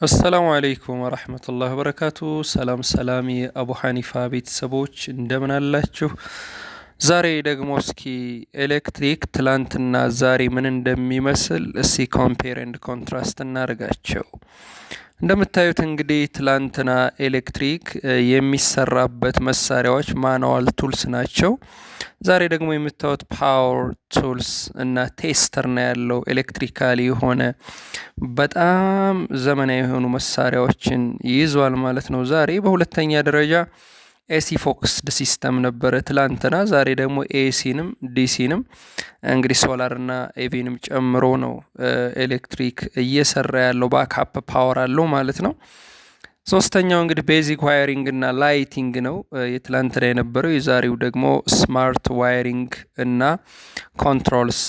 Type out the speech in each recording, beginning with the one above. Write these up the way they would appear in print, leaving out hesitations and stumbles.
አሰላሙ አለይኩም ወራህመቱላሂ ወበረካቱ። ሰላም ሰላም የአቡ ሐኒፋ ቤተሰቦች እንደምን አላችሁ? ዛሬ ደግሞ እስኪ ኤሌክትሪክ ትላንትና ዛሬ ምን እንደሚመስል እስኪ ኮምፔር ኤንድ ኮንትራስት እናደርጋቸው። እንደምታዩት እንግዲህ ትላንትና ኤሌክትሪክ የሚሰራበት መሳሪያዎች ማኑዋል ቱልስ ናቸው። ዛሬ ደግሞ የምታዩት ፓወር ቱልስ እና ቴስተር ነው ያለው። ኤሌክትሪካሊ የሆነ በጣም ዘመናዊ የሆኑ መሳሪያዎችን ይዟል ማለት ነው። ዛሬ በሁለተኛ ደረጃ ኤሲ ፎክስድ ሲስተም ነበረ ትላንትና። ዛሬ ደግሞ ኤሲንም ዲሲንም እንግዲህ ሶላርና ኤቪንም ጨምሮ ነው ኤሌክትሪክ እየሰራ ያለው። ባክአፕ ፓወር አለው ማለት ነው። ሶስተኛው እንግዲህ ቤዚክ ዋይሪንግ እና ላይቲንግ ነው የትላንትና የነበረው። የዛሬው ደግሞ ስማርት ዋይሪንግ እና ኮንትሮልስ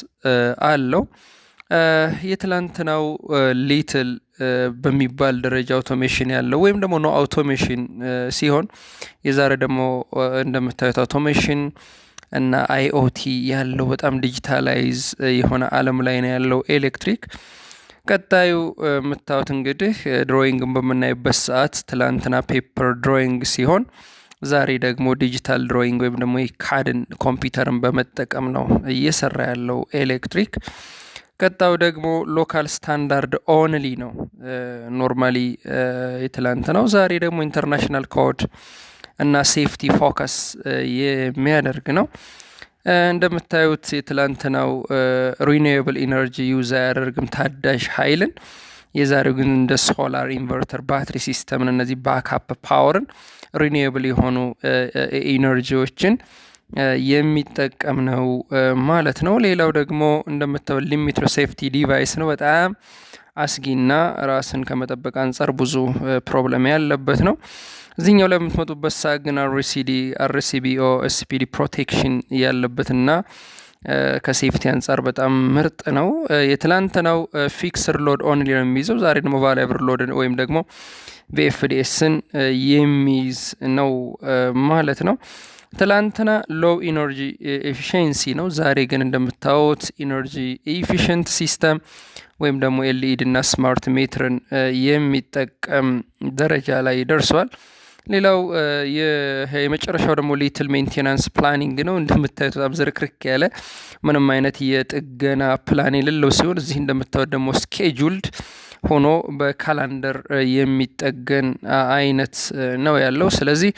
አለው። የትላንትናው ሊትል በሚባል ደረጃ አውቶሜሽን ያለው ወይም ደግሞ ኖ አውቶሜሽን ሲሆን የዛሬ ደግሞ እንደምታዩት አውቶሜሽን እና አይኦቲ ያለው በጣም ዲጂታላይዝ የሆነ ዓለም ላይ ነው ያለው ኤሌክትሪክ። ቀጣዩ የምታዩት እንግዲህ ድሮይንግን በምናይበት ሰዓት ትላንትና ፔፐር ድሮይንግ ሲሆን ዛሬ ደግሞ ዲጂታል ድሮይንግ ወይም ደግሞ ካድን ኮምፒውተርን በመጠቀም ነው እየሰራ ያለው ኤሌክትሪክ። ቀጣዩ ደግሞ ሎካል ስታንዳርድ ኦንሊ ነው ኖርማሊ የትላንት ነው። ዛሬ ደግሞ ኢንተርናሽናል ኮድ እና ሴፍቲ ፎከስ የሚያደርግ ነው። እንደምታዩት የትላንትናው ሪኒዌብል ኢነርጂ ዩዝ አያደርግም ታዳሽ ኃይልን። የዛሬው ግን እንደ ሶላር ኢንቨርተር፣ ባትሪ ሲስተምን፣ እነዚህ ባክአፕ ፓወርን ሪኒዌብል የሆኑ ኢነርጂዎችን የሚጠቀም ነው ማለት ነው። ሌላው ደግሞ እንደምታዩት ሊሚት ሴፍቲ ዲቫይስ ነው። በጣም አስጊና ራስን ከመጠበቅ አንጻር ብዙ ፕሮብለም ያለበት ነው። እዚህኛው ላይ የምትመጡበት ሰዓት ግን አርሲቢኦ ኤስፒዲ ፕሮቴክሽን ያለበትና ከሴፍቲ አንጻር በጣም ምርጥ ነው። የትላንትናው ፊክስድ ሎድ ኦንሊ ነው የሚይዘው። ዛሬ ደግሞ ቫሪያብል ሎድ ወይም ደግሞ ቪኤፍዲኤስን የሚይዝ ነው ማለት ነው። ትላንትና ሎው ኢነርጂ ኤፊሽንሲ ነው። ዛሬ ግን እንደምታዩት ኢነርጂ ኤፊሽንት ሲስተም ወይም ደግሞ ኤልኢዲ እና ስማርት ሜትርን የሚጠቀም ደረጃ ላይ ደርሷል። ሌላው የመጨረሻው ደግሞ ሊትል ሜንቴናንስ ፕላኒንግ ነው። እንደምታዩት በጣም ዝርክርክ ያለ ምንም አይነት የጥገና ፕላን የሌለው ሲሆን እዚህ እንደምታዩት ደግሞ ስኬጁልድ ሆኖ በካላንደር የሚጠገን አይነት ነው ያለው። ስለዚህ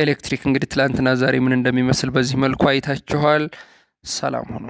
ኤሌክትሪክ እንግዲህ ትላንትና ዛሬ ምን እንደሚመስል በዚህ መልኩ አይታችኋል። ሰላም ሆኖ